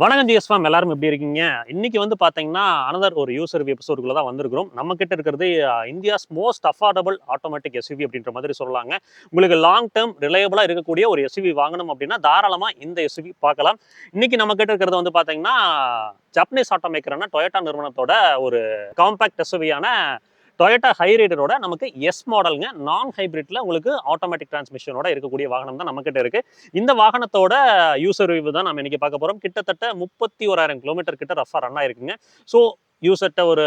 வணக்கம் ஜிஎஸ்ஃபாம், எல்லாரும் எப்படி இருக்கீங்க? இன்னைக்கு வந்து பார்த்தீங்கன்னா அனதர் ஒரு யூசர் ரிவ்யூ எபிசோடுக்குள்ள தான் வந்திருக்கிறோம். நம்ம கிட்ட இருக்கிறது India's most affordable automatic SUV அப்படின்ற மாதிரி சொல்லலாங்க. உங்களுக்கு லாங் டேர்ம் ரிலையபிளா இருக்கக்கூடிய ஒரு எஸ்யூவி வாங்கணும் அப்படின்னா தாராளமா இந்த எஸ்யூவி பார்க்கலாம். இன்னைக்கு நம்ம கிட்ட இருக்கிறது வந்து பார்த்தீங்கன்னா ஜப்பனீஸ் ஆட்டோமேக்கரான டொயோட்டா நிறுவனத்தோட ஒரு காம்பேக்ட் எஸ்யூவியான டொயோட்டா ஹைரைடரோட நமக்கு எஸ் மாடலுங்க. நான் ஹைபிரிட்ல உங்களுக்கு ஆட்டோமேட்டிக் டிரான்ஸ்மிஷனோட இருக்கக்கூடிய வாகனம் தான் நம்ம கிட்ட இருக்கு. இந்த வாகனத்தோட யூசர் ரிவ்யூ தான் நம்ம இன்னைக்கு பார்க்க போறோம். கிட்டத்தட்ட 31,000 கிலோமீட்டர் கிட்ட ரஃபா ரன் ஆயிருக்குங்க. ஸோ யூசர்ட்ட ஒரு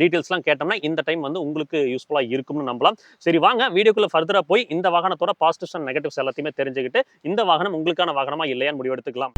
டீட்டெயில்ஸ்லாம் கேட்டோம்னா இந்த டைம் வந்து உங்களுக்கு யூஸ்ஃபுல்லாக இருக்கும்னு நம்பலாம். சரி, வாங்க வீடியோக்குள்ள ஃபர்தராக போய் இந்த வாகனத்தோட பாசிட்டிவ்ஸ் அண்ட் நெகட்டிவ்ஸ் எல்லாத்தையுமே தெரிஞ்சுக்கிட்டு இந்த வாகனம் உங்களுக்கான வாகனமா இல்லையான்னு முடிவெடுத்துக்கலாம்.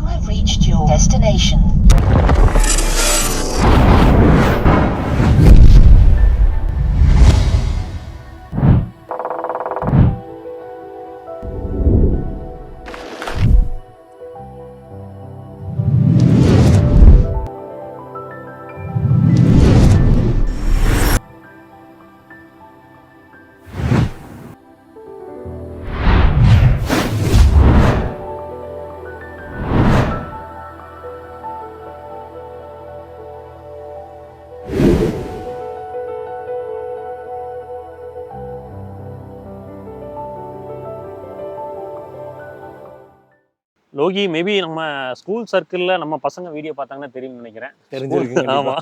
லோகி, மேபி நம்ம ஸ்கூல் சர்க்கிளில் நம்ம பசங்க வீடியோ பார்த்தாங்கன்னா தெரியும்னு நினைக்கிறேன். தெரிஞ்சிருக்கு. ஆமாம்,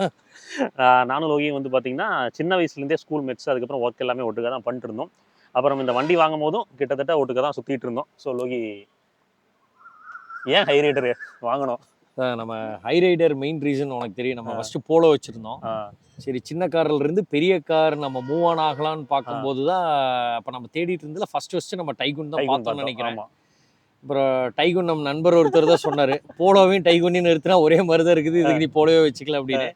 நானும் லோகியும் வந்து பார்த்தீங்கன்னா சின்ன வயசுலேருந்தே ஸ்கூல் மேட்ஸ், அதுக்கப்புறம் ஒர்க் எல்லாமே ஒட்டுக்க தான் பண்ணிட்டு இருந்தோம். அப்புறம் இந்த வண்டி வாங்கும் போதும் கிட்டத்தட்ட ஒட்டுக்க தான் சுற்றிட்டு இருந்தோம். ஸோ லோகி, ஏன் ஹைரைடர் வாங்கணும்? நம்ம ஹைரைடர் மெயின் ரீசன் உனக்கு தெரியும். நம்ம ஃபர்ஸ்ட் போலோ வச்சிருந்தோம். சரி, சின்ன கார்ல இருந்து பெரிய கார் நம்ம மூவ் ஆன் ஆகலாம்னு பார்க்கும்போது தான் அப்போ நம்ம தேடிட்டு இருந்ததுல ஃபர்ஸ்ட் நம்ம டைகுன் தான் பார்த்தோம்னு நினைக்கிறேன். அப்புறம் டைகுன் நம்ம நண்பர் ஒருத்தர் தான் சொன்னாரு, போலோவையும் டைகுனையும் நிறுத்தினா ஒரே மாதிரி தான் இருக்குது, இதுக்கு நீ போலோவே வச்சுக்கல அப்படின்னு.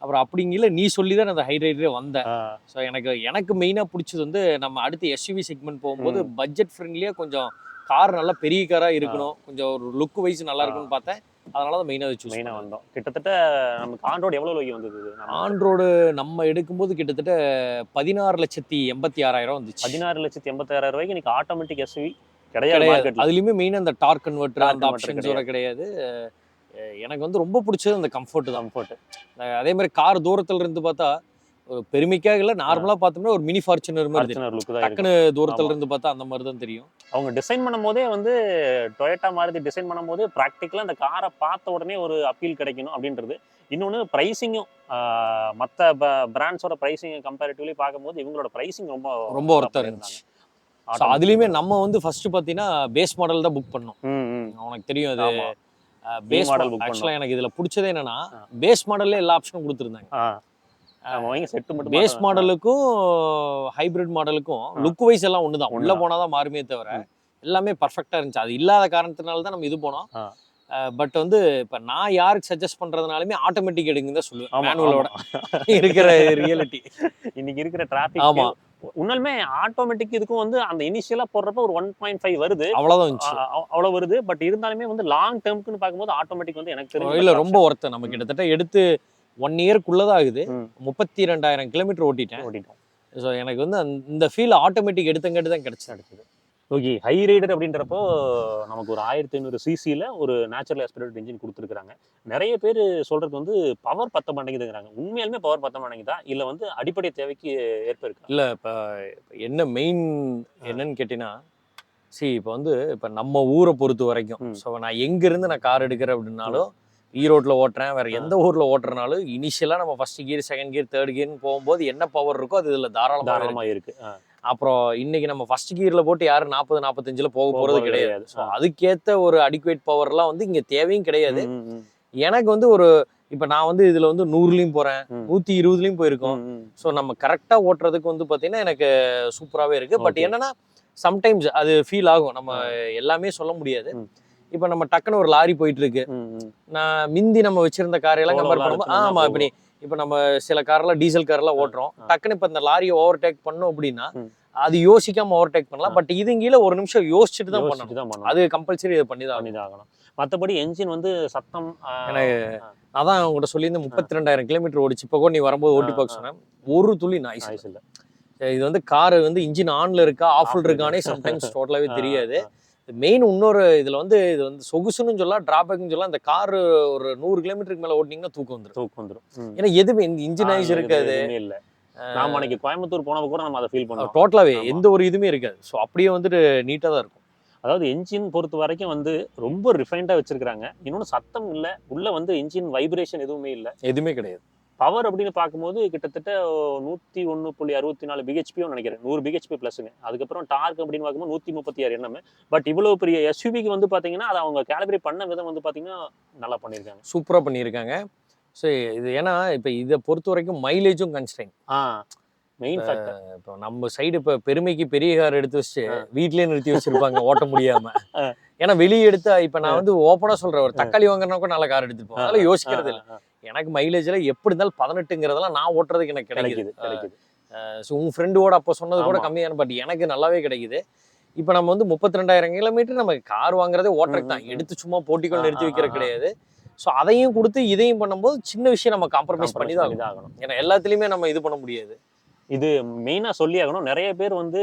அப்புறம் அப்படிங்கல நீ சொல்லி தான் அந்த ஹைரைடரே வந்தேன். ஸோ எனக்கு மெயினாக பிடிச்சது வந்து நம்ம அடுத்து எஸ்யூவி செக்மெண்ட் போகும்போது பட்ஜெட் ஃப்ரெண்ட்லியாக கொஞ்சம் கார் நல்லா பெரிய காராக இருக்கணும், கொஞ்சம் ஒரு லுக் வைஸ் நல்லா இருக்குன்னு பார்த்தேன். அதனால தான் மெயினாக வந்தோம். கிட்டத்தட்ட நமக்கு ஆன் ரோடு எவ்வளோ லோகி வந்தது? ஆன் ரோடு நம்ம எடுக்கும்போது கிட்டத்தட்ட 16,86,000 வந்துச்சு. 16,86,000 ரூபாய்க்கு இன்னைக்கு ஆட்டோமேட்டிக் எஸ்யூவி கிடையாது. அதுலயுமே மெயினா அந்த டார்க் கன்வெர்ட்டர் அந்த ஆப்ஷன்ஸோட கிடையாது. எனக்கு வந்து ரொம்ப பிடிச்சது அந்த கம்ஃபர்ட். அதே மாதிரி கார் தூரத்துல இருந்து பார்த்தா ஒரு பெருமைக்காக இல்லை, நார்மலா பார்த்தோம்னா ஒரு மினி ஃபார்ச்சுனர் மாதிரி டக்குன்னு தூரத்துல இருந்து பார்த்தா அந்த மாதிரி தான் தெரியும். அவங்க டிசைன் பண்ணும் போதே வந்து டொயோட்டா மாருதி டிசைன் பண்ணும் போது ப்ராக்டிக்கலா அந்த காரை பார்த்த உடனே ஒரு அப்பீல் கிடைக்கணும் அப்படின்றது. இன்னொன்று ப்ரைஸிங்கும் மற்ற பிராண்ட்ஸோட ப்ரைஸிங் கம்பேரிட்டிவ்லி பார்க்கும்போது இவங்களோட ப்ரைஸிங் ரொம்ப ஒர்த்தா இருந்துச்சு. அதுலயுமே நம்ம வந்து ஃபர்ஸ்ட் பாத்தீங்கன்னா பேஸ் மாடல் தான் புக் பண்ணோம். உனக்கு தெரியும் அது பேஸ் மாடல். ஆக்சுவலா எனக்கு இதுல பிடிச்சது என்னன்னா பேஸ் மாடல்ல எல்லா ஆப்ஷனும் கொடுத்துருந்தாங்க. பேஸ் மாடலுக்கும் ஹைபிரிட் மாடலுக்கும் லுக் வைஸ் எல்லாம் ஒண்ணுதான், உள்ள போனாதான் மாறுமே தவிர எல்லாமே பர்ஃபெக்டா இருந்துச்சு. அது இல்லாத காரணத்தினால தான் நம்ம இது போனோம். பட் வந்து இப்ப நான் யாருக்கு சஜஸ்ட் பண்றதுனாலுமே ஆட்டோமேட்டிக் எடுங்க தான் சொல்லுவேன். மேனுவலோட இருக்கிற ரியாலிட்டி இன்னைக்கு இருக்கிற டிராஃபிக். ஆமா, உண்மையுமே ஆட்டோமேட்டிக் இதுக்கும் வந்து அந்த இனிஷியலா போடுறப்ப ஒரு 1.5 வருது, அவ்வளவு வருது. பட் இருந்தாலுமே வந்து லாங் டேர்ம்க்குன்னு பார்க்கும்போது ஆட்டோமேட்டிக் வந்து எனக்கு தெரியும் இல்ல ரொம்ப ஒர்த்து. நம்ம கிட்டத்தட்ட எடுத்து 1 இயர்க்குள்ளதான் ஆகுது. 32,000 கிலோமீட்டர் ஓட்டிட்டேன். ஸோ எனக்கு வந்து இந்த ஃபீல் ஆட்டோமேட்டிக் எடுத்தங்காட்டி தான் கிடைச்சது. ஓகே, ஹைரைடர் அப்படின்றப்போ நமக்கு ஒரு 1500 சிசியில் ஒரு நேச்சுரல் ஆஸ்பிரேட்டட் இன்ஜின் கொடுத்துருக்காங்க. நிறைய பேர் சொல்றது வந்து பவர் பத்த மாட்டேங்குதுங்கிறாங்க. உண்மையாலுமே பவர் பத்த மாட்டேங்குதா, இல்லை வந்து அடிப்படை தேவைக்கு ஏற்ப இருக்கு? இல்லை, இப்போ என்ன மெயின் என்னன்னு கேட்டீங்கன்னா, இப்போ வந்து இப்போ நம்ம ஊரை பொறுத்த வரைக்கும், ஸோ நான் எங்கேருந்து நான் கார் எடுக்கிறேன் அப்படின்னாலும் ஈரோட்டில் ஓட்டுறேன், வேற எந்த ஊரில் ஓட்டுறனாலும் இனிஷியலாக நம்ம first gear, second gear, third கியர்னு போகும்போது என்ன பவர் இருக்கோ அது இதில் தாராளமாக இருக்கு. அப்புறம் இன்னைக்கு நம்ம ஃபர்ஸ்ட் கியர்ல போட்டு யாரும் 40-45 போக போறது கிடையாது. ஸோ அதுக்கேற்ற ஒரு அடிக்குவேட் பவர்லாம் வந்து இங்க தேவையும் கிடையாது. எனக்கு வந்து ஒரு இப்போ நான் வந்து இதுல வந்து 100லயும் போறேன், 120லயும் போயிருக்கோம். ஸோ நம்ம கரெக்டா ஓட்டுறதுக்கு வந்து பாத்தீங்கன்னா எனக்கு சூப்பராகவே இருக்கு. பட் என்னன்னா சம்டைம்ஸ் அது ஃபீல் ஆகும், நம்ம எல்லாமே சொல்ல முடியாது. இப்போ நம்ம டக்குன்னு ஒரு லாரி போயிட்டு இருக்கு, நான் மிந்தி நம்ம வச்சிருந்த காரையெல்லாம் கம்பேர் பண்ணும்போது ஆமா, இப்போ நம்ம சில கார்லாம் டீசல் கார்லாம் ஓட்டுறோம், டக்குன்னு இப்போ இந்த லாரியை ஓவர்டேக் பண்ணோம் அப்படின்னா அது யோசிக்காம ஓவர்டேக் பண்ணலாம். பட் இதுங்கீழ ஒரு நிமிஷம் யோசிச்சுட்டு தான் பண்ணணும். அது கம்பல்சரி இதை பண்ணி தான் ஆகணும். மற்றபடி என்ஜின் வந்து சத்தம் எனக்கு அதான் உங்கள்கிட்ட சொல்லியிருந்து 32,000 கிலோமீட்டர் ஓடிச்சு. இப்போ கூட நீ வரும்போது ஓட்டி பார்க்க சொன்னேன், ஒரு துளி நாய்ஸ் இல்லை. இது வந்து கார் வந்து இன்ஜின் ஆன்ல இருக்கா ஆஃப்ல இருக்கானே சம்டைம்ஸ் டோட்டலாவே தெரியாது. மெயின் இன்னொரு இதுல வந்து இது வந்து சொகுசுன்னு சொல்லலாம், டிராபேக்னு சொல்லலாம். இந்த கார் ஒரு 100 கிலோமீட்டருக்கு மேல ஓட்டினீங்கன்னா தூக்கம் வந்துடும். ஏன்னா எதுவுமே இந்த இன்ஜினைஸ் இருக்காது. இல்ல நாம அன்னைக்கு கோயம்புத்தூர் போனப்ப கூட நம்ம அதை ஃபீல் பண்ணுவோம். டோட்டலாவே எந்த ஒரு இதுவுமே இருக்காது. ஸோ அப்படியே வந்துட்டு நீட்டா தான் இருக்கும். அதாவது என்ஜின் பொறுத்த வரைக்கும் வந்து ரொம்ப ரிஃபைண்டா வச்சிருக்காங்க. இன்னொன்னு சத்தம் இல்ல, உள்ள வந்து என்ஜின் வைப்ரேஷன் எதுவுமே இல்ல, எதுவுமே கிடையாது. பவர் அப்படின்னு பார்க்கும்போது கிட்டத்தட்ட 101.64 பிஹெச்பியும் நினைக்கிறேன். 100 பிஹெச்பி பிளஸ்ங்க. அதுக்கப்புறம் டார்க் அப்படின்னு பார்க்கும்போது 136 என்எம். பட் இவ்வளவு பெரிய எஸ்யூவிக்கு வந்து பாத்தீங்கன்னா அதை அவங்க கேலிபிரேட் பண்ண விதம் வந்து பாத்தீங்கன்னா நல்லா பண்ணியிருக்காங்க. சூப்பரா பண்ணியிருக்காங்க. ஸோ இது ஏன்னா இப்போ இதை பொறுத்த வரைக்கும் மைலேஜும் கன்ஸ்ட்ரெயின். Main factor. இப்போ நம்ம சைடு இப்போ பெருமைக்கு பெரிய கார் எடுத்து வச்சு வீட்லயே நிறுத்தி வச்சிருப்பாங்க ஓட்ட முடியாம. ஏன்னா வெளியே எடுத்தா இப்போ நான் வந்து ஓப்பனா சொல்றேன், ஒரு தக்காளி வாங்குறனா கூட நல்ல கார் எடுத்துட்டு போவேன். அதெல்லாம் யோசிக்கிறது இல்லை. எனக்கு மைலேஜ்ல எப்படி இருந்தாலும் 18ங்கிறதெல்லாம் நான் ஓட்டுறதுக்கு எனக்கு கிடைக்குது. ஸோ உங்க ஃப்ரெண்டோட அப்போ சொன்னது கூட கம்மியான, பட் எனக்கு நல்லாவே கிடைக்குது. இப்போ நம்ம வந்து 32,000 கிலோமீட்டர் நம்ம கார் வாங்குறதே ஓட்டுறதுக்கு தான், எடுத்து சும்மா போட்டிக்குள்ள நிறுத்தி வைக்கிற கிடையாது. ஸோ அதையும் கொடுத்து இதையும் பண்ணும்போது சின்ன விஷயம் நம்ம காம்ப்ரமைஸ் பண்ணி தான் ஆகணும். ஏன்னா எல்லாத்துலேயுமே நம்ம இது பண்ண முடியாது. இது மெயினாக சொல்லி ஆகணும். நிறைய பேர் வந்து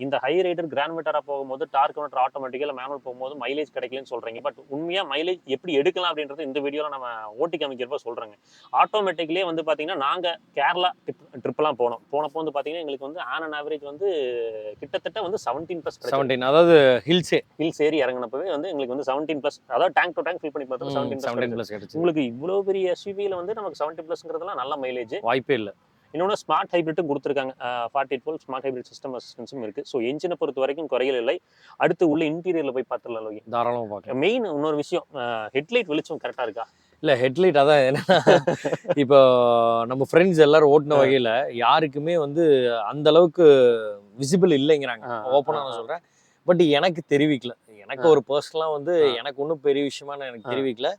இந்த ஹை ரைடர் கிராண்ட் மீட்டரா போகும்போது டார்க் கவுண்டர் ஆட்டோமேட்டிக்கலாக மேனுவல் போகும்போது மைலேஜ் கிடைக்கலன்னு சொல்றீங்க. பட் உண்மையாக மைலேஜ் எப்படி எடுக்கலாம் அப்படின்றது இந்த வீடியோவில் நம்ம ஓட்டி காமிக்கிறப்ப சொல்கிறேங்க. ஆட்டோமேட்டிக்லேயே வந்து பார்த்தீங்கன்னா நாங்கள் கேரளா ட்ரிப்லாம் போனப்போ வந்து பார்த்தீங்கன்னா எங்களுக்கு வந்து ஆன் அண்ட் ஆவரேஜ் வந்து கிட்டத்தட்ட வந்து 17+. 17 அதாவது ஹில்ஸ் ஏறி இறங்கினப்பவே வந்து எங்களுக்கு வந்து 17+, அதாவது டேங்க் டு டேங்க் ஃபில் பண்ணி பார்த்தா 17+ கிடைச்சு. உங்களுக்கு இவ்வளோ பெரிய எஸ்யூவியில் வந்து நமக்கு 70+ங்கிறதுலாம் நல்ல மைலேஜ் வாய்ப்பே இல்லை. இன்னொன்று ஸ்மார்ட் ஹைப்ரிட்டும் கொடுத்துருக்காங்க. 48 volt ஸ்மார்ட் ஹைப்ரிட் சிஸ்டம் அசிஸ்டன்ஸும் இருக்குது. ஸோ என்ஜினை பொறுத்த வரைக்கும் குறைகள் இல்லை. அடுத்து உள்ள இன்டீரியரில் போய் பார்த்துடலாம் லோகி. தாராளமாக பார்க்கலாம். மெயின் இன்னொரு விஷயம், ஹெட்லைட் வெளிச்சம் கரெக்டாக இருக்கா? இல்லை ஹெட்லைட் அதான் என்னன்னா இப்போ நம்ம ஃப்ரெண்ட்ஸ் எல்லாரும் ஓட்டின வகையில் யாருக்குமே வந்து அந்த அளவுக்கு விசிபிள் இல்லைங்கிறாங்க. ஓப்பனாக நான் சொல்கிறேன். பட் எனக்கு தெரிவிக்கல. எனக்கு ஒரு பர்சனலாக வந்து எனக்கு ஒன்றும் பெரிய விஷயமா எனக்கு தெரிவிக்கல.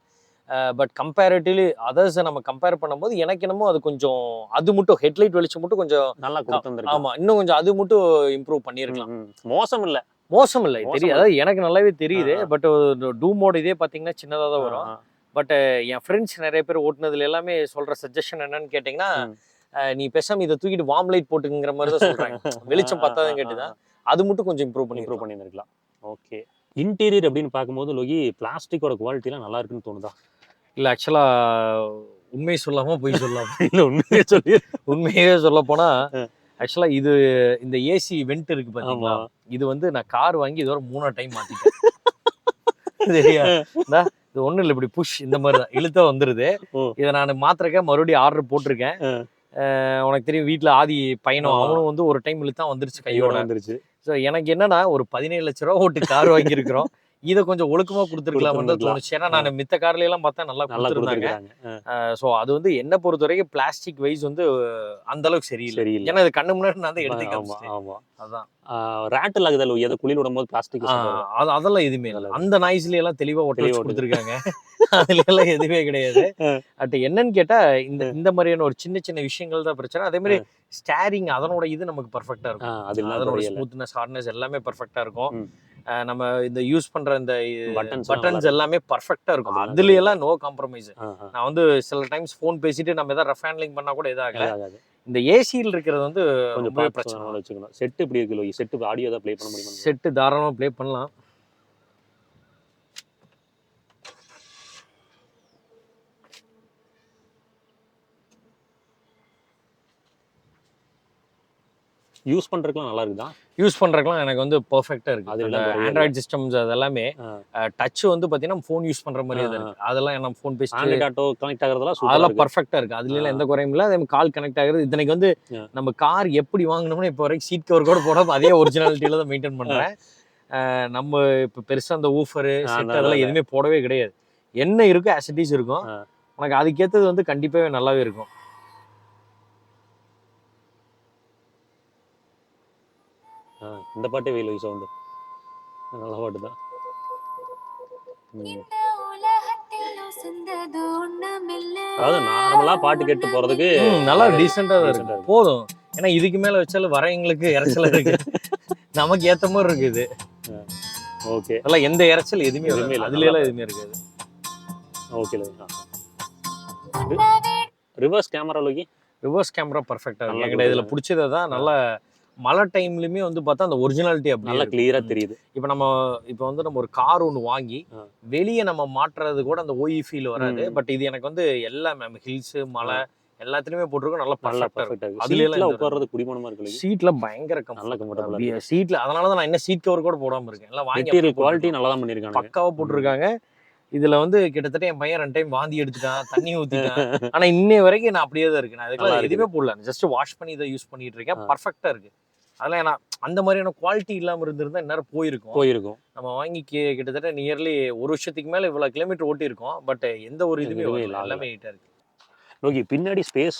பட் கம்பேரிட்டிவ்லி அதர்ஸை நம்ம கம்பேர் பண்ணும்போது எனக்கு என்னமோ அது கொஞ்சம் அது மட்டும் ஹெட்லைட் வெளிச்சம் மட்டும் கொஞ்சம் நல்லா கொடுத்துருந்துருக்கு. ஆமா, இன்னும் கொஞ்சம் அது மட்டும் இம்ப்ரூவ் பண்ணியிருக்கலாம். மோசம் இல்லை தெரியும், அதாவது எனக்கு நல்லாவே தெரியுது. பட் டூமோட இதே பார்த்தீங்கன்னா சின்னதாக தான் வரும். பட் என் ஃப்ரெண்ட்ஸ் நிறைய பேர் ஓட்டுனதுல எல்லாமே சொல்ற சஜஷன் என்னன்னு கேட்டிங்கன்னா, நீ பேசாம இதை தூக்கிட்டு வார்ம் லைட் போட்டுங்கிற மாதிரி தான் சொல்றாங்க. வெளிச்சம் பத்தாதுன்னு கேட்டுதான் அது மட்டும் கொஞ்சம் இம்ப்ரூவ் பண்ணியிருக்கலாம். ஓகே. இன்டீரியர் அப்படின்னு பார்க்கும்போது லோகி பிளாஸ்டிக்கோட குவாலிட்டிலாம் நல்லா இருக்குன்னு தோணுதா? இல்லை ஆக்சுவலா உண்மையை சொல்லாம போய் சொல்லலாம். இல்லை உண்மையே சொல்ல போனா ஆக்சுவலா இது இந்த ஏசி வெண்ட் இருக்கு பாத்தீங்களா, இது வந்து நான் கார் வாங்கி இதோட 3 டைம் மாத்திட்டேன். சரியா? இது ஒண்ணும் இல்லை, இப்படி புஷ் இந்த மாதிரி தான் இழுத்தா வந்துருது. இதை நான் மாத்திரக்க மறுபடியும் ஆர்டர் போட்டிருக்கேன். உனக்கு தெரியும் வீட்டுல ஆதி பையனும் அவனும் வந்து ஒரு டைம் இழுத்தா வந்துருச்சு, கையோட வந்துருச்சு. ஸோ எனக்கு என்னன்னா ஒரு 17 லட்ச ரூபா ஓட்டு கார் வாங்கியிருக்கிறோம். இதை கொஞ்சம் ஒழுக்கமா கொடுத்துருக்கலாம் தோணுச்சு. ஏன்னா நான் மித்த கார்ல எல்லாம் பார்த்தா நல்லா கொடுத்துருந்தாங்க. ஸோ அது வந்து என்ன பொறுத்த வரைக்கும் பிளாஸ்டிக் வைஸ் வந்து அந்த அளவுக்கு சரியில்லை. ஏன்னா இது கண்ணு முன்னாடி நான் தான் எடுத்துக்கலாம். அதான் ரேட்டில் ஆகுதல் எதை குளிர் விடும்போது பிளாஸ்டிக் அதெல்லாம் எதுவுமே இல்லை. அந்த நாய்ஸ்ல எல்லாம் தெளிவா ஒட்டி கொடுத்துருக்காங்க. அதுல எல்லாம் எதுவுமே கிடையாது. பட் என்னன்னு கேட்டா இந்த மாதிரியான ஒரு சின்ன சின்ன விஷயங்கள் தான் பிரச்சனை. அதே மாதிரி ஸ்டேரிங் அதனோட இது நமக்கு பர்ஃபெக்டா இருக்கும். அதனோட ஸ்மூத்னஸ் ஹார்ட்னஸ் எல்லாமே பர்ஃபெக்டா இருக்கும். நம்ம இந்த யூஸ் பண்ற இந்த பட்டன்ஸ் எல்லாமே பர்ஃபெக்டா இருக்கும். அதுல எல்லாம் நோ காம்ப்ரமைஸ். நான் வந்து சில டைம்ஸ் போன் பேசிட்டு நம்ம ஏதாவது ரஃப் ஹேண்ட்லிங் பண்ணா கூட இதாகல. இந்த ஏசியில் இருக்கிறது வந்து கொஞ்சம் பிரச்சனை வச்சுக்கணும். செட் இப்படி இருக்கு, செட்டு ஆடியோ தான் ப்ளே பண்ண முடியுமா? செட்டு தாராளமாக ப்ளே பண்ணலாம். யூஸ் பண்றதுக்குலாம் நல்லா இருக்குதா? யூஸ் பண்றதுக்குலாம் எனக்கு வந்து பெர்ஃபெக்ட்டா இருக்கு. அதுல ஆண்ட்ராய்டு சிஸ்டம்ஸ் அதெல்லாமே டச் வந்து பாத்தீங்கன்னா ஃபோன் யூஸ் பண்ற மாதிரியே தான் இருக்கு. அதெல்லாம் நம்ம ஃபோன் பேசி ஆண்ட்ராய்டு ஆட்டோ கனெக்ட் ஆகுறதெல்லாம் சூப்பரா அதெல்லாம் பெர்ஃபெக்ட்டா இருக்கு. அதுல எல்லாம் எந்த குறையும் இல்ல. அதே கால் கனெக்ட் ஆகுறது. இதனைக்கு வந்து நம்ம கார் எப்படி வாங்கணும்னு இப்போ வரைக்கும் சீட் கவர் கூட போடாம அதே ஒரிஜினாலிட்டியில தான் மெயின்டைன் பண்றேன். நம்ம இப்போ பெருசா அந்த ஊஃபரு செட் அதெல்லாம் எதுவுமே போடவே கிடையாது. என்ன இருக்கோ ஆஸ் இட் இஸ் இருக்கும். உனக்கு அதுக்கேற்றது வந்து கண்டிப்பாவே நல்லாவே இருக்கும். இந்த பாட்டே வெயில் சவுண்டு நல்ல பாட்டு தான். அதாவது நார்மலா பாட்டு கேட்டு போறதுக்கு நல்லா டீசெண்டா தான் இருக்கு. போதும். ஏன்னா இதுக்கு மேல வச்சாலும் வரவங்களுக்கு இறைச்சல் இருக்கு. நமக்கு ஏத்த மாதிரி இருக்கு இது. ஓகே. அதெல்லாம் எந்த இறைச்சல் எதுவுமே இல்லை. அதுல எல்லாம் எதுவுமே இருக்காது. ஓகே. ரிவர்ஸ் கேமரா லோகி ரிவர்ஸ் கேமரா பர்ஃபெக்டா இருக்கு. என்கிட்ட இதுல பிடிச்சதை தான் நல்லா மழை டைம்லயுமே வந்து பார்த்தா அந்த ஒரிஜினாலிட்டி அப்படி நல்லா கிளியரா தெரியுது. இப்போ வந்து நம்ம ஒரு கார் ஒன்று வாங்கி வெளியே நம்ம மாட்டுறது கூட அந்த ஓஇ ஃபீல் வராது. பட் இது எனக்கு வந்து எல்லாமே நம்ம ஹில்ஸ் மலை எல்லாத்துலயுமே போட்டிருக்கோம். நல்லா பர்ஃபெக்டா இருக்கும். அதுல எல்லாம் உட்கார்றது குடிமனமா இருக்கு. சீட்ல பயங்கர நல்ல கம்ஃபர்டபுளா சீட்ல. அதனாலதான் நான் என்ன சீட் கவர் கூட போடாம இருக்கேன். எல்லாம் வாங்கி குவாலிட்டி நல்லா தான் பண்ணிருக்காங்க. பக்காவா போட்டிருக்காங்க. இதுல வந்து கிட்டத்தட்ட என் பையன் 2 டைம் வாந்தி எடுத்துட்டான், தண்ணி ஊத்திட்டான். ஆனா இன்னைய வரைக்கும் நான் அப்படியே தான் இருக்கேன். நான் அதுக்கெல்லாம் எதுவுமே போடல. ஜஸ்ட் வாஷ் பண்ணி இதை யூஸ் பண்ணிட்டு இருக்கேன். பர்ஃபெக்டா இருக்கு. அதெல்லாம் ஏன்னா அந்த மாதிரியான குவாலிட்டி இல்லாம இருந்திருந்தா இந்நேரம் போயிருக்கும். நம்ம வாங்கி கிட்டத்தட்ட நியர்லி 1 வருஷத்துக்கு மேல இவ்வளவு கிலோமீட்டர் ஓட்டி இருக்கோம். பட் எந்த ஒரு இதுவுமே எல்லாமே நீட்டா இருக்கு. ஓகே, பின்னாடி ஸ்பேஸ்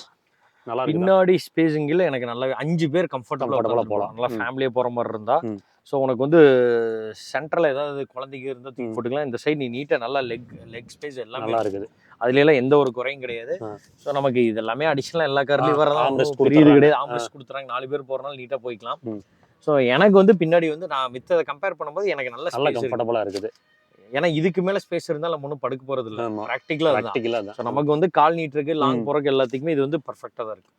நல்லா இருக்கு. பின்னாடி ஸ்பேஸிங்கில் எனக்கு நல்லா 5 பேர் கம்ஃபர்டபுளா போகலாம். நல்லா ஃபேமிலியா போற மாதிரி இருந்தா. ஸோ உனக்கு வந்து சென்டரில் ஏதாவது குழந்தைங்க இருந்தால் தூக்கி போட்டுக்கலாம். இந்த சைடு நீ நீட்டாக நல்லா லெக் ஸ்பேஸ் எல்லாம் நல்லா இருக்குது. அதுல எல்லாம் எந்த ஒரு குறையும் கிடையாது. ஸோ நமக்கு இது எல்லாமே அடிஷனலாக எல்லா கார்லையும் வரதான் புரியுது கிடையாது. ஆம்பரஸ் கொடுத்துறாங்க, 4 பேர் போகிறனால நீட்டாக போய்க்கலாம். ஸோ எனக்கு வந்து பின்னாடி வந்து நான் மித்ததை கம்பேர் பண்ணும்போது எனக்கு நல்ல கம்ஃபர்டபுளாக இருக்குது. ஏன்னா இதுக்கு மேல ஸ்பேஸ் இருந்தாலும் நம்ம ஒன்றும் படுக்க போறது இல்லை. ப்ராக்டிக்கலா தான். நமக்கு வந்து கால் நீட்டுருக்கு, லாங் போறதுக்கு எல்லாத்துக்குமே இது வந்து பர்ஃபெக்டா தான் இருக்கு.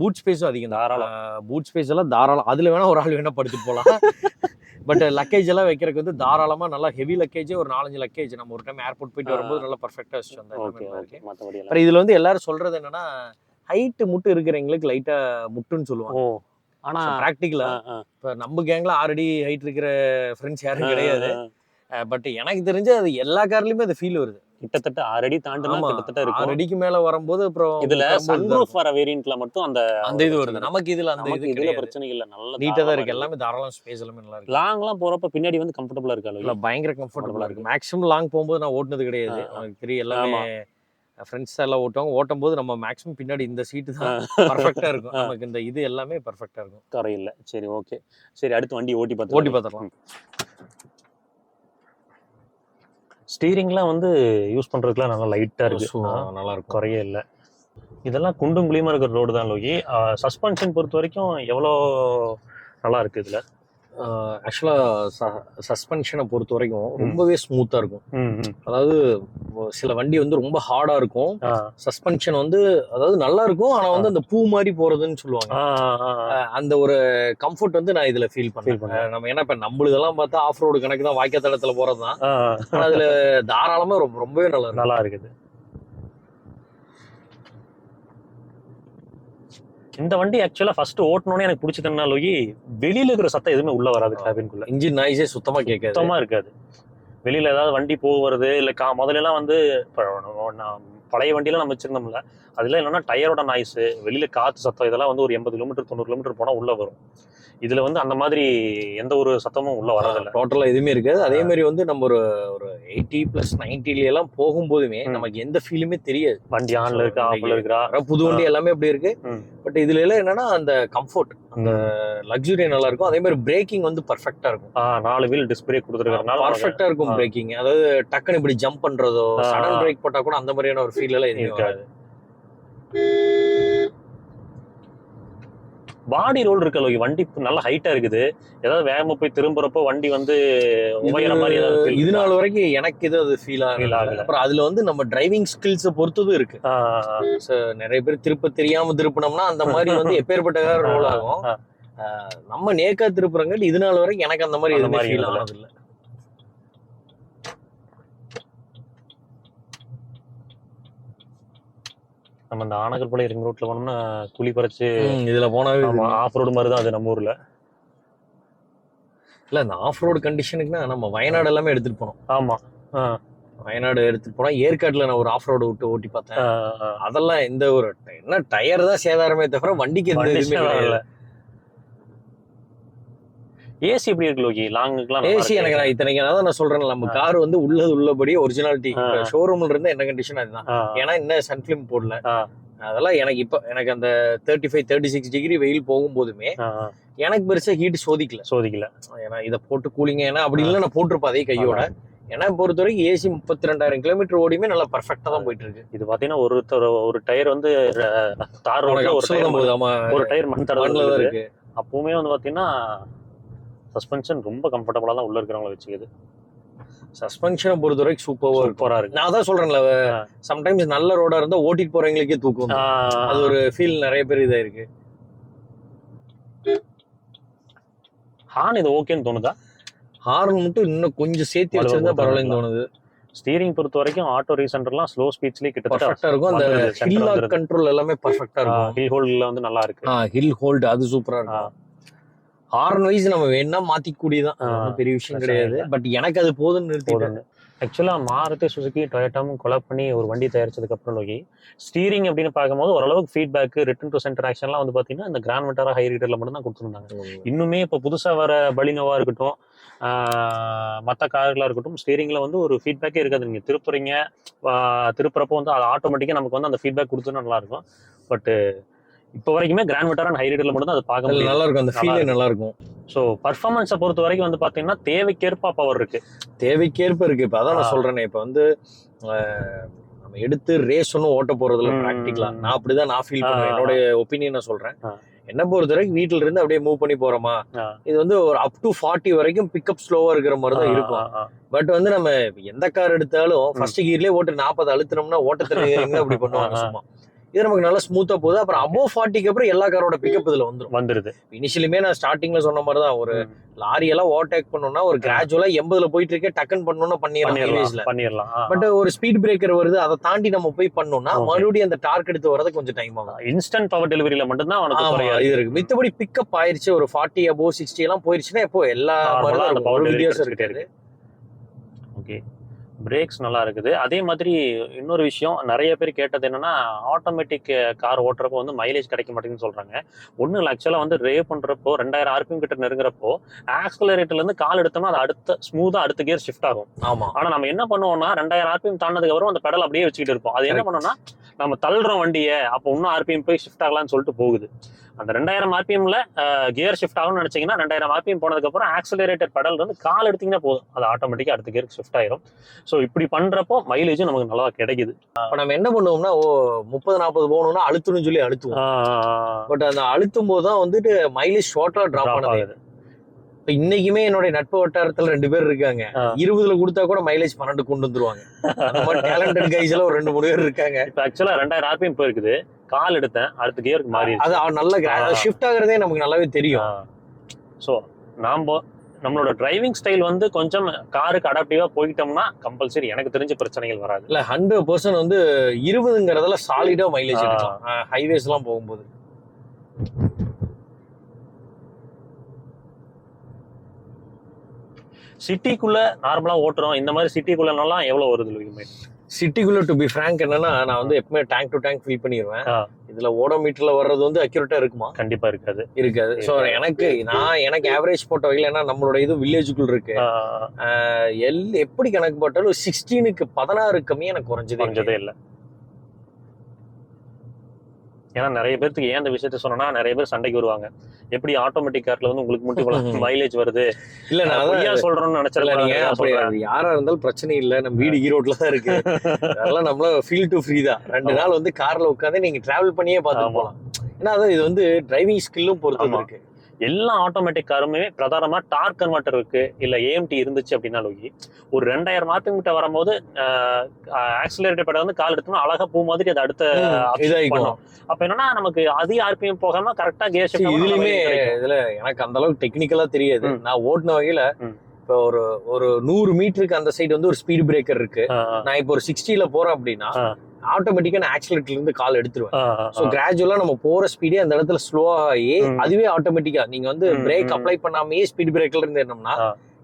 பூட் ஸ்பேஸும் அதிகம். தாராளம் பூட் ஸ்பேஸ் எல்லாம் தாராளம். அதுல வேணா ஒரு ஆள் வேணா படுத்து போகலாம். பட் லக்கேஜ் எல்லாம் வைக்கிறதுக்கு வந்து தாராளமா நல்லா ஹெவி லக்கேஜ் ஒரு 4-5 லக்கேஜ் நம்ம ஒரு டைம் ஏர்போர்ட் போயிட்டு வரும்போது நல்லா பர்ஃபெக்டா வச்சுட்டு வந்தோம். இதுல வந்து எல்லாரும் சொல்றது என்னன்னா ஹைட் முட்டு இருக்கிறவங்களுக்கு லைட்டா முட்டுன்னு சொல்லுவாங்க. ஆனா ப்ராக்டிக்கலா இப்ப நம்ம கேங்ல 6 அடி ஹைட் இருக்கிற ஃப்ரெண்ட்ஸ் யாரும் கிடையாது. பட் எனக்கு தெரிஞ்சு அது எல்லா கார்லயுமே அது ஃபீல் வருது. கிட்டத்தட்ட 6 அடி தாண்டினா கிட்டத்தட்ட இருக்கும். 6 அடிக்கு மேல வரும்போது அப்புறம் இதுல சன்ரூஃப் வர வேரியன்ட்ல மட்டும் அந்த இது வருது. நமக்கு இதுல அந்த இதுல பிரச்சனை இல்ல. நல்ல நீட்டா தான் இருக்கு. எல்லாமே தாராளம் ஸ்பேஸ் எல்லாமே நல்லா இருக்கு. லாங்லாம் போறப்ப பின்னாடி வந்து கம்ஃபர்டபுளா இருக்கு. இல்ல பயங்கர கம்ஃபர்டபுளா இருக்கு. மேக்ஸிமம் லாங் போகும்போது நான் ஓட்டுனது கிடையாது. எனக்கு தெரியும் எல்லாமே ஃப்ரெண்ட்ஸ் எல்லாம் ஓட்டும் போது நம்ம மேக்ஸிமம் பின்னாடி இந்த சீட்டு தான் பர்ஃபெக்டா இருக்கும். நமக்கு இந்த இது எல்லாமே பர்ஃபெக்டா இருக்கும். குறையில்ல. சரி, ஓகே. சரி, அடுத்து வண்டி ஓட்டி பார்த்துடலாம். ஸ்டீரிங்லாம் வந்து யூஸ் பண்றதுக்குலாம் நல்லா லைட்டா இருக்கு. நல்லா இருக்கும், குறையே இல்லை. இதெல்லாம் குண்டும் குழியுமா இருக்கிற ரோடு தான் லோகி. சஸ்பென்ஷன் பொறுத்த வரைக்கும் எவ்வளோ நல்லா இருக்கு இதுல. ஆக்சுவலாக சஸ்பென்ஷனை பொறுத்த வரைக்கும் ரொம்பவே ஸ்மூத்தாக இருக்கும். அதாவது சில வண்டி வந்து ரொம்ப ஹார்டாக இருக்கும். சஸ்பென்ஷன் வந்து அதாவது நல்லா இருக்கும். ஆனால் வந்து அந்த பூ மாதிரி போகிறதுன்னு சொல்லுவாங்க. அந்த ஒரு கம்ஃபர்ட் வந்து நான் இதில் ஃபீல் பண்ணேன். நம்ம ஏன்னா இப்போ நம்மளுதெல்லாம் பார்த்தா ஆஃப் ரோடு கணக்கு தான், வாய்க்கா தளத்தில் போகிறது தான். ஆனால் அதில் தாராளமாக ரொம்பவே நல்லா இருக்குது. இந்த வண்டி ஆக்சுவலா ஃபர்ஸ்ட் ஓட்டணும்னே எனக்கு பிடிச்சதுன்னா லோகி, வெளியில இருக்கிற சத்தம் எதுவுமே உள்ள வராது. கேபின்குள்ள இன்ஜின் நாய்ஸே சுத்தமா இருக்காது. வெளியில ஏதாவது வண்டி போகிறது இல்லை முதல்ல எல்லாம் வந்து பழைய வண்டியெல்லாம் நம்ம வச்சிருந்தோம்ல, அதுல என்னன்னா டயரோட நாய்ஸ், வெளியில காத்து சத்தம், இதெல்லாம் வந்து ஒரு 80 கிலோமீட்டர் 90 கிலோமீட்டர் போனா உள்ள வரும். இதுல வந்து அந்த மாதிரி எந்த ஒரு சத்தமும் உள்ள வரதில்லை. டோட்டலா எதுவுமே இருக்காது. அதே மாதிரி வந்து நம்ம ஒரு 80+ 90 எல்லாம் போகும்போதுமே நமக்கு எந்த ஃபீலுமே தெரியாது. வண்டி ஆன்ல இருக்கா, ஆஃப்ல இருக்கா, புது வண்டி எல்லாமே அப்படி இருக்கு. பட் இதுல எல்லாம் என்னன்னா அந்த கம்ஃபர்ட், அந்த லக்ஸுரி நல்லா இருக்கும். அதே மாதிரி பிரேக்கிங் வந்து பர்ஃபெக்டா இருக்கும். 4 வீல் டிஸ்க் பிரேக் கொடுத்துருக்கறனால பர்ஃபெக்டா இருக்கும் பிரேக்கிங். அதாவது டக்குன்னு இப்படி ஜம்ப் பண்றதோ சடன் பிரேக் போட்டா கூட அந்த மாதிரியான ஒரு ஃபீல் எல்லாம் எதுவுமே இருக்காது. பாடி ரோல் இருக்க லோகி, வண்டி நல்ல ஹைட்டா இருக்குது. ஏதாவது வேகமா போய் திரும்புறப்போ வண்டி வந்து உமையிற மாதிரி ஏதாவது இது நாள் வரைக்கும் எனக்கு இது அது ஃபீல் ஆகல. அப்புறம் அதுல வந்து நம்ம டிரைவிங் ஸ்கில்ஸை பொறுத்ததும் இருக்கு. நிறைய பேர் திருப்ப திருப்பினோம்னா அந்த மாதிரி வந்து எப்பேற்பட்ட ரோல் ஆகும். நம்ம நேக்கா திருப்புறங்க இது நாள் வரைக்கும் எனக்கு அந்த மாதிரி எதுவுமே ஃபீல் ஆனது இல்லை. நம்ம இந்த ஆனகல்பாளையம் ரிங் ரோட்ல போனோம்னா குழி பறிச்சு இதுல போனாவே ஆஃப் ரோடு மாதிரி தான் அது நம்ம ஊர்ல. இல்ல இந்த ஆஃப் ரோடு கண்டிஷனுக்குன்னா நம்ம வயநாடு எல்லாமே எடுத்துட்டு போனோம். ஆமா, வயநாடு எடுத்துட்டு போனா ஏற்காட்டுல நான் ஒரு ஆஃப் ரோடு விட்டு ஓட்டி பார்த்தேன். அதெல்லாம் எந்த ஒரு என்ன டயர் தான் சேதாரமே தவிர வண்டிக்கு எந்த எதுவுமே இல்லை. ஏசி எப்படி இருக்கு லோகி? லாங்குக்குலாம் ஏசி எனக்கு நான் இத்தனைக்கு நான் சொல்றேன், நம்ம கார் வந்து உள்ளபடி ஒரிஜினாலிட்டி. ஷோரூம்ல இருந்து என்ன கண்டிஷன் அதுதான். ஏன்னா இன்னும் சன்ஃபிலிம் போடல. அதெல்லாம் எனக்கு இப்ப எனக்கு அந்த 35-36 டிகிரி வெயில் போகும்போதுமே எனக்கு பெருசா ஹீட் சோதிக்கல. ஏன்னா இதை போட்டு கூலிங்க ஏன்னா அப்படி இல்லை நான் போட்டிருப்பேன் அதே கையோட. ஏன்னா பொறுத்த வரைக்கும் ஏசி 32,000 கிலோமீட்டர் ஓடியுமே நல்லா பர்ஃபெக்டா தான் போயிட்டு இருக்கு. இது பாத்தீங்கன்னா ஒரு டயர் வந்து தார் ரோட்ல ஒரு டயர் மண் தடவை இருக்கு. அப்பவுமே வந்து பாத்தீங்கன்னா சஸ்பென்ஷன் ரொம்ப கம்ஃபர்டபுளா தான் உள்ள இருக்கிறவங்கள வச்சுக்குது. சஸ்பென்ஷனை பொறுத்த வரைக்கும் சூப்பரா இருக்கு. நான் தான் சொல்றேன்ல, சம்டைம்ஸ் நல்ல ரோடா இருந்தா ஓட்டிட்டு போறவங்களுக்கே தூக்கம். அது ஒரு ஃபீல் நிறைய பேர் இதா இருக்கு. ஹார்ன் இது ஓகேன்னு தோணுதா? ஹார்ன் மட்டும் இன்னும் கொஞ்சம் சேர்த்து வச்சிருந்தா பரவாயில்லன்னு தோணுது. ஸ்டீரிங் பொறுத்த வரைக்கும் ஆட்டோ ரீசெண்டர்லாம் ஸ்லோ ஸ்பீட்ஸ்லயே கிட்டத்தட்ட பர்ஃபெக்ட்டா இருக்கும். அந்த ஹில் லாக் கண்ட்ரோல் எல்லாமே பர்ஃபெக்ட்டா இருக்கும். ஹில் ஹோல்ட்ல வந்து நல்லா இருக்கு. ஹில் ஹோல்ட் அது சூப்பரா இருக்கும். ஹார்ன் வைஸ் நம்ம வேணா மாத்திக்கூடியதான், பெரிய விஷயம் கிடையாது. பட் எனக்கு அது போதும்னு நிறுத்திட்டேன். ஆக்சுவலா மாருதி சுசுகி டொயோட்டாவும் கொலாப் பண்ணி ஒரு வண்டி தயாரிச்சதுக்கு அப்புறம் நோக்கி ஸ்டீரிங் அப்படின்னு பார்க்கும்போது ஓரளவுக்கு ஃபீட்பேக் ரிட்டன் டு சென்டர் ஆக்ஷன்லாம் வந்து பாத்தீங்கன்னா இந்த கிராண்ட் விட்டாரா ஹை ரீடர்ல மட்டும் தான் கொடுத்துருந்தாங்க. இன்னுமே இப்போ புதுசா வர பலினோவா இருக்கட்டும், மற்ற கார்களா இருக்கட்டும், ஸ்டீரிங்ல வந்து ஒரு ஃபீட்பேக்கே இருக்காது. நீங்க திருப்புறப்போ வந்து அது ஆட்டோமேட்டிக்கா நமக்கு வந்து அந்த ஃபீட்பேக் கொடுத்தா நல்லா இருக்கும். பட் இப்போ வரைக்குமே கிராண்ட் விட்டாரா ஹை ரீடர்ல மட்டும் தான் அது பார்க்க முடியும். நல்லா இருக்கும், அந்த ஃபீலே நல்லா இருக்கும். ஸோ பர்ஃபார்மன்ஸை பொறுத்த வரைக்கும் வந்து பாத்தீங்கன்னா தேவைக்கேற்ப பவர் இருக்கு, தேவைக்கேற்ப இருக்கு. இப்போ அதான் நான் சொல்றேனே, இப்போ வந்து நம்ம எடுத்து ரேஸ் ஒன்றும் ஓட்ட போறதுல ப்ராக்டிக்கலா நான் அப்படிதான் நான் ஃபீல் பண்றேன். என்னோட ஒப்பீனியனை சொல்றேன். என்ன பொறுத்த வரைக்கும் வீட்டுல இருந்து அப்படியே மூவ் பண்ணி போறோமா, இது வந்து ஒரு அப் டு 40 வரைக்கும் பிக்கப் ஸ்லோவா இருக்கிற மாதிரி தான் இருக்கும். பட் வந்து நம்ம எந்த கார் எடுத்தாலும் ஃபர்ஸ்ட் கியர்லயே ஓட்டு 40 அழுத்தினோம்னா ஓட்டத்துல அப்படி பண்ணுவாங்க சும்மா. இது நமக்கு நல்லா ஸ்மூத்தா போகுது. அப்புறம் அபோவ் 40க்கு அப்புறம் எல்லா காரோட பிக்கப் இதுல வந்துருது. இனிஷியலுமே நான் ஸ்டார்டிங்ல சொன்ன மாதிரிதான், ஒரு லாரி எல்லாம் ஓவர்டேக் பண்ணோம்னா ஒரு கிராஜுவலா 80ல போயிட்டு இருக்கே டக்குன்னு பண்ணோம்னா பண்ணிடலாம். பட் ஒரு ஸ்பீட் பிரேக்கர் வருது, அதை தாண்டி நம்ம போய் பண்ணோம்னா மறுபடியும் அந்த டார்க் எடுத்து வரது கொஞ்சம் டைம் ஆகும். இன்ஸ்டன்ட் பவர் டெலிவரியில மட்டும் தான் இது இருக்கு. மித்தபடி பிக்கப் ஆயிருச்சு ஒரு 40 above 60 எல்லாம் போயிருச்சுன்னா இப்போ எல்லா வித்தியாசம் இருக்கு. ஓகே, பிரேக்ஸ் நல்லா இருக்குது. அதே மாதிரி இன்னொரு விஷயம் நிறைய பேர் கேட்டது என்னன்னா, ஆட்டோமேட்டிக் கார் ஓட்டுறப்போ வந்து மைலேஜ் கிடைக்க மாட்டேங்குன்னு சொல்றாங்க. ஒன்றும் இல்லை, ஆக்சுவலாக வந்து ரேவ் பண்றப்போ 2000 RPM கிட்ட நெருங்குறப்போ ஆக்சலரேட்டர்ல இருந்து கால் எடுத்தோம்னா அது அடுத்த ஸ்மூதா அடுத்த கியர் ஷிஃப்ட் ஆகும். ஆமா, ஆனா நம்ம என்ன பண்ணுவோம்னா 2000 RPM தாண்டதுக்கு அப்புறம் அந்த பெடல் அப்படியே வச்சுக்கிட்டு இருப்போம். அது என்ன பண்ணோம்னா நம்ம தள்ளுறோம் வண்டியை, அப்போ இன்னும் RPM போய் ஷிஃப்ட் ஆகலாம்னு சொல்லிட்டு போகுது. அந்த 2000 RPMல கியர் ஷிஃப்ட் ஆகும்னு நினைச்சீங்கன்னா 2000 RPM போனதுக்கு அப்புறம் ஆக்சலரேட்டர் பெடல் வந்து கால் எடுத்தீங்கன்னா போதும், அது ஆட்டோமேட்டிக்கா அடுத்த கியருக்கு ஷிஃப்ட் ஆயிரும். ஸோ இப்படி பண்றப்போ மைலேஜும் நமக்கு நல்லா கிடைக்குது. இப்போ நம்ம என்ன பண்ணுவோம்னா 30-40 போகணும்னா அழுத்தணும்னு சொல்லி அழுத்துவோம். பட் அந்த அழுத்தும் போது தான் வந்துட்டு மைலேஜ் ஷார்ட்டா டிராப் ஆகுது. இப்ப இன்னைக்குமே என்னுடைய நட்பு வட்டாரத்துல 2 பேர் இருக்காங்க, 20ல கொடுத்தா கூட மைலேஜ் 12 கொண்டு வந்துருவாங்க. அந்த மாதிரி டேலண்டட் கைஸ் எல்லாம் ஒரு 2-3 பேர் இருக்காங்க. இப்போ ஆக்சுவலா 2000 RPM போயிருக்குது, கால் எடுத்தேன் அடுத்த கியருக்கு மாறி அது நல்ல ஷிஃப்ட் ஆகுறதே நமக்கு நல்லாவே தெரியும். ஸோ நம்மளோட டிரைவிங் ஸ்டைல் வந்து கொஞ்சம் காருக்கு அடாப்டிவா போயிட்டோம்னா கம்பல்சரி எனக்கு தெரிஞ்ச பிரச்சனைகள் வராது. இல்ல 100% வந்து 20ங்கிறதுல சாலிடா மைலேஜ் எடுக்கலாம் ஹைவேஸ் எல்லாம் போகும்போது. சிட்டிக்குள்ள நார்மலா ஓட்டுறோம், இந்த மாதிரி சிட்டிக்குள்ளலாம் எவ்வளவு வருது? சிட்டிக்குள்ள டு பி ஃப்ராங்க் என்னன்னா, நான் வந்து எப்பவுமே டேங்க் டு டேங்க் ஃபில் பண்ணிடுவேன். இதுல ஓடோமீட்டர்ல வர்றது வந்து அக்யூரேட்டா இருக்குமா? கண்டிப்பா இருக்காது. சோ எனக்கு ஆவரேஜ் போட்ட வகையில ஏன்னா நம்மளோட இது வில்லேஜுக்குள்ள இருக்கு, எப்படி கணக்கு போட்டாலும் 16க்கு 16 கம்மியா எனக்கு குறைஞ்சதே இல்லை. ஏன்னா நிறைய பேருக்கு ஏன் இந்த விஷயத்த சொன்னா நிறைய பேர் சண்டைக்கு வருவாங்க, எப்படி ஆட்டோமேட்டிக் கார்ல வந்து உங்களுக்கு மட்டும் மைலேஜ் வருது. இல்ல நான் சொல்றேன்னு நினைச்சிருக்கேன். யாரா இருந்தாலும் பிரச்சனை இல்ல, நம்ம வீடு ஈரோட்ல தான் இருக்கு. அதெல்லாம் நம்மள ஃபீல் டு ஃப்ரீ தான். 2 நாள் வந்து கார்ல உட்காந்து நீங்க டிராவல் பண்ணியே பார்த்து போகலாம். ஏன்னா அதான் இது வந்து டிரைவிங் ஸ்கில்லும் பொறுத்து இருக்கு. எல்லா ஆட்டோமேட்டிக் காருமே பிரதானமா டார்க் கன்வெர்ட்டர் இருக்கு இல்ல AMT இருந்துச்சு அப்படின்னா ஒரு 2000 RPM கிட்ட வரும்போது ஆக்சிலரேட்டர் பெடல் வந்து கால் எடுத்தோம்னா அழகா பூ மாதிரி அது அடுத்த பண்ணும். அப்ப என்னன்னா நமக்கு அதிக RPM போகாம கரெக்டா கியர் ஷிஃப்ட். இதுலயுமே இதுல எனக்கு அந்த அளவுக்கு டெக்னிக்கலா தெரியாது. நான் ஓட்டின வகையில இப்போ ஒரு 100 மீட்டருக்கு அந்த சைடு வந்து ஒரு ஸ்பீட் பிரேக்கர் இருக்கு. நான் இப்போ ஒரு 60ல போறேன் அப்படின்னா ஆட்டோமேட்டிக்கா நான் ஆக்சிலேட்டர்ல இருந்து கால் எடுத்துருவேன். சோ கிராஜுவலா நம்ம போற ஸ்பீடே அந்த இடத்துல ஸ்லோ ஆகி அதுவே ஆட்டோமேட்டிக்கா நீங்க வந்து பிரேக் அப்ளை பண்ணாமயே ஸ்பீட் பிரேக்ல இருந்து என்னம்னா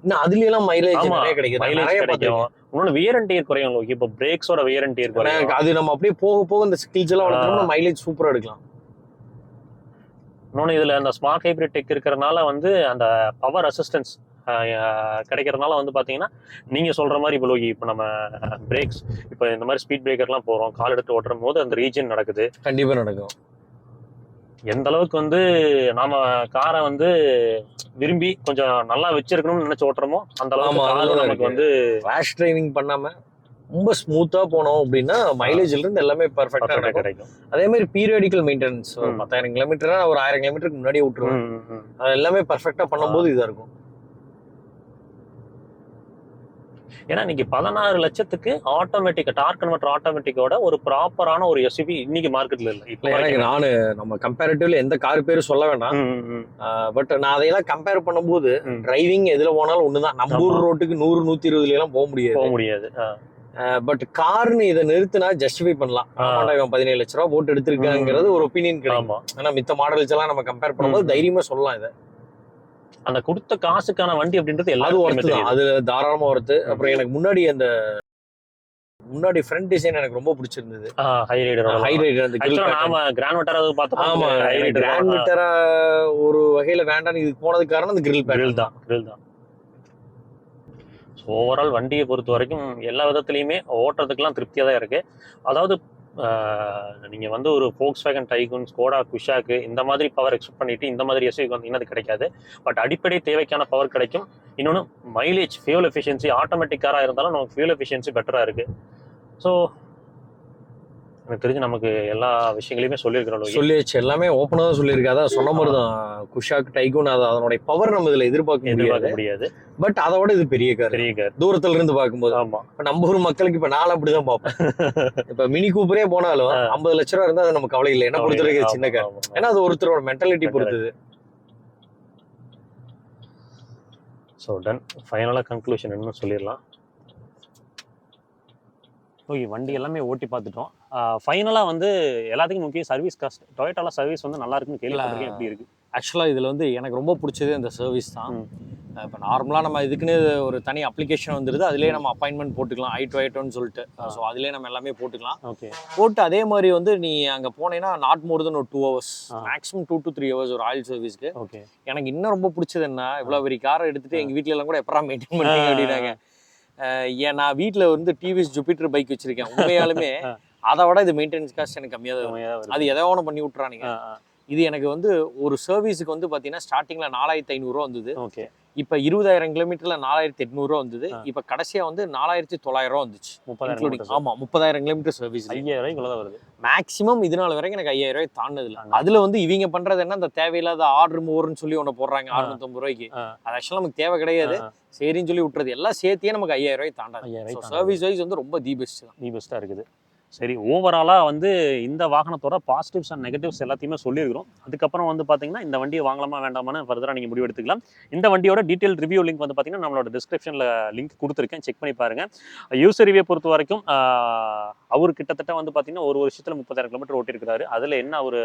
இன்னும் அதுல எல்லாம் மைலேஜ் நிறைய கிடைக்கும். இன்னொன்னு வியர் அண்ட் டியர் குறையும். இப்போ பிரேக்ஸோட வியர் அண்ட் டியர் குறையும். அது நம்ம அப்படியே போக போக இந்த ஸ்கில்ஸ் எல்லாம் வளர்த்தோம்னா மைலேஜ் சூப்பரா எடுக்கலாம். இன்னொன்னு இதுல அந்த ஸ்மார்ட் ஹைபிரிட் டெக் இருக்கிறதுனால வந்து அந்த பவர் அசிஸ்டன்ஸ் கிடைக்கிறதுனால வந்து பாத்தீங்கன்னா நீங்க சொல்ற மாதிரி இப்போ நம்ம பிரேக்ஸ் இப்போ இந்த மாதிரி ஸ்பீட் பிரேக்கர்லாம் போறோம், கால் எடுத்து ஓட்டுற போது அந்த ரீஜன் நடக்குது. கண்டிப்பா நடக்கும். எந்த அளவுக்கு வந்து நாம காரை வந்து விரும்பி கொஞ்சம் நல்லா வச்சிருக்கணும்னு நினைச்சு ஓட்டுறோமோ அந்த அளவுக்கு நமக்கு வந்து ரேஷ் டிரைவிங் பண்ணாம ரொம்ப ஸ்மூத்தா போனோம் அப்படின்னா மைலேஜ்ல இருந்து எல்லாமே பெர்ஃபெக்ட்டா கிடைக்கும். அதே மாதிரி பீரியாடிக்கல் மெயின்டெனன்ஸ் 10,000 கிலோமீட்டர் ஒரு 1000 கிலோமீட்டருக்கு முன்னாடியே விட்டுருவோம். அது எல்லாமே பெர்ஃபெக்ட்டா பண்ணும்போது இதா இருக்கும். ஏன்னா இன்னைக்கு 16 லட்சத்துக்கு ஆட்டோமேட்டிக் டார்க் கன்வெர்ட்டர் ஆட்டோமேட்டிக்கோட ஒரு ப்ராப்பரான ஒரு எஸ்யூவி இன்னைக்கு மார்க்கெட்ல இல்லை. இப்போ எனக்கு நானு நம்ம கம்பேரிட்டிவ்ல எந்த கார் பேரும் சொல்ல வேண்டாம், பட் நான் அதையெல்லாம் கம்பேர் பண்ணும்போது டிரைவிங் எதுல போனாலும் ஒண்ணுதான். நம்ம ஊர் ரோட்டுக்கு 100-120 எல்லாம் போக முடியாது. பட் கார்னு இதை நிறுத்தினா ஜஸ்டிஃபை பண்ணலாம். இவன் 17 லட்ச ரூபா போட்டு எடுத்திருக்காங்கிறது ஒரு ஒப்பீனியன் கிடைக்கும். ஆனா மித்த மாடல்ஸ் எல்லாம் நம்ம கம்பேர் பண்ணும்போது தைரியமா சொல்லலாம் இதை. அந்த கொடுத்த காசுக்கான வண்டி அப்படின்றது எல்லாரும் ஒர்த்து தான், அது தாராளமா ஒர்த்து. அப்புறம் எனக்கு முன்னாடி ஃப்ரண்ட் டிசைன் எனக்கு ரொம்ப பிடிச்சிருந்தது. ஹைரைடர் அந்த கிரில் நாம கிராண்ட் விட்டரா பார்த்தோம். ஆமா, கிராண்ட் விட்டரா ஒரு வகையில வேண்டாம் இதுக்கு போனதுக்கு காரணம் அந்த கிரில் தான். ஓவரால் வண்டியை பொறுத்த வரைக்கும் எல்லா விதத்துலையுமே ஓட்டுறதுக்கெல்லாம் திருப்தியாக தான் இருக்குது. அதாவது நீங்கள் வந்து ஒரு Volkswagen டைகூன், ஸ்கோடா குஷாக்கு இந்த மாதிரி பவர் எக்ஸ்பெக்ட் பண்ணிட்டு இந்த மாதிரி எஸ்யூவி வந்தீங்கன்னா அது கிடைக்காது. பட் அடிப்படை தேவைக்கான பவர் கிடைக்கும். இன்னொன்று மைலேஜ், ஃபியூல் எஃபிஷியன்சி, ஆட்டோமேட்டிக் காராக இருந்தாலும் நமக்கு ஃபியூல் எஃபிஷியன்சி பெட்டராக இருக்குது. ஸோ எனக்கு தெரிஞ்சு நமக்கு எல்லா விஷயங்களையுமே சொல்லியாச்சு, எல்லாமே ஓப்பனாக தான் சொல்லியிருக்கு. அதான் சொன்ன மாதிரி தான், குஷாக் டைகூன் அதனுடைய பவர் நம்ம இதில் எதிர்பார்க்க முடியாது. பட் அதோட இது பெரிய கார் தூரத்துல இருந்து பார்க்கும்போது. ஆமா, நம்ம ஊர் மக்களுக்கு இப்ப நான் அப்படிதான் பார்ப்பேன். இப்ப மினி கூப்பரே போனாலும் 50 லட்ச ரூபா இருந்தா அது நம்ம கவலை இல்லை. என்ன பொறுத்தவரைக்கும் சின்ன கார், ஏன்னா அது ஒருத்தரோட மென்டாலிட்டி பொறுத்தது. ஸோ டன், ஃபைனலாக கன்க்ளூஷன் என்னன்னு சொல்லிடலாம். ஓகே, வண்டி எல்லாமே ஓட்டி பார்த்துட்டோம். ஃபைனலாக வந்து எல்லாத்துக்கும் முக்கியம் சர்வீஸ் காஸ்ட். டொயோட்டால சர்வீஸ் வந்து நல்லா இருக்குன்னு கேள்விப்பட்டிருக்கேன். எப்படி இருக்கு? ஆக்சுவலாக இதில் வந்து எனக்கு ரொம்ப பிடிச்சது இந்த சர்வீஸ் தான். இப்போ நார்மலாக நம்ம இதுக்குன்னு ஒரு தனி அப்ளிகேஷன் வந்துடுது, அதிலே நம்ம அப்பாயின்மெண்ட் போட்டுக்கலாம், ஐ2 சொல்லிட்டு. ஸோ அதிலே நம்ம எல்லாமே போட்டுக்கலாம். ஓகே, போட்டு அதே மாதிரி வந்து நீ அங்கே போனேன்னா நாட் மோர் தென் ஒரு 2 hours, மேக்ஸிமம் 2 to 3 hours ஒரு ஆயில் சர்வீஸ்க்கு. ஓகே, எனக்கு இன்னும் ரொம்ப பிடிச்சது என்ன, இவ்வளோ பெரிய காரை எடுத்துகிட்டு எங்கள் வீட்டில எல்லாம் கூட எப்பரா மெயின்டைன் பண்ணீங்க அப்படின்னாங்க. ஏன் நான் வீட்டில் வந்து டிவிஎஸ் ஜூபிட்டர் பைக் வச்சிருக்கேன். உண்மையாலுமே அதை விட இது மெயின்டெனன்ஸ் காஸ்ட் எனக்கு கம்மியாக தான். அது எதை ஒன்று பண்ணி விட்டுறானுங்க. இது எனக்கு வந்து ஒரு சர்வீஸுக்கு வந்து பார்த்தீங்கன்னா ஸ்டார்டிங்கில் 4500 ரூபா வந்தது. ஓகே, இப்போ 20,000 கிலோமீட்டரில் 4800 ரூபா வந்தது. இப்போ கடைசியாக வந்து 4900 ரூபா வந்துச்சு. 30,000. ஆமாம், 30,000 கிலோமீட்டர் சர்வீஸ் 5000 வருது மேக்ஸிமம். இதனால வரைக்கும் எனக்கு 5000 ரூபாய் தாண்டதில்லை. அதில் வந்து இவங்க பண்ணுறது என்ன, அந்த தேவையில்லாத ஆர்டர் மூவர்னு சொல்லி ஒன்று போடுறாங்க 650 ரூபாய்க்கு. அது ஆக்சுவலாக நமக்கு தேவை கிடையாது, சரின்னு சொல்லி விட்டுறது. எல்லாம் சேர்த்தியே நமக்கு 5000 ரூபாய் தாண்டாது. சர்வீஸ் வைஸ் வந்து ரொம்ப தி பெஸ்ட்டாக இருக்குது. சரி, ஓவராலாக வந்து இந்த வாகனத்தோட பாசிட்டிவ்ஸ் அண்ட் நெகட்டிவ்ஸ் எல்லாத்தையுமே சொல்லியிருக்கிறோம். அதுக்கப்புறம் வந்து பார்த்தீங்கன்னா இந்த வண்டியை வாங்கலாமா வேண்டாமான்னு ஃபர்தராக நீங்கள் முடிவு எடுத்துக்கலாம். இந்த வண்டியோட டீட்டெயில் ரிவ்யூ லிங்க் வந்து பார்த்தீங்கன்னா நம்மளோட டிஸ்கிரிப்ஷனில் லிங்க் கொடுத்துருக்கேன், செக் பண்ணி பாருங்கள். யூசர் ரிவ்யூ பொறுத்த வரைக்கும் அவர் கிட்டத்தட்ட வந்து பார்த்தீங்கன்னா ஒரு வருஷத்தில் 30,000 கிலோமீட்டர் ஓட்டியிருக்கிறாரு. அதில் என்ன ஒரு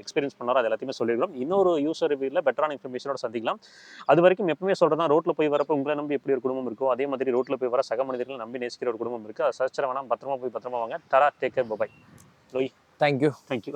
எக்ஸ்பீரியன்ஸ் பண்ணாரோ அது எல்லாத்தையுமே சொல்லியிருக்கிறோம். இன்னொரு யூசர் ரிவ்யூவில் பெட்டரான இன்ஃபர்மேஷனோட சந்திக்கலாம். அது வரைக்கும் எப்பவுமே சொல்கிறதா, ரோட்டில் போய் வரப்போ உங்களை நம்பி எப்படி ஒரு குடும்பம் இருக்கோ அதே மாதிரி ரோட்டில் போய் வர சக மனிதர்கள் நம்பி நேசிக்கிற ஒரு குடும்பம் இருக்குது. அதை சர்ச்சரை வேணாம், பத்திரமா போய் பத்திரமா வாங்க. Take care, bye bye. Thank you.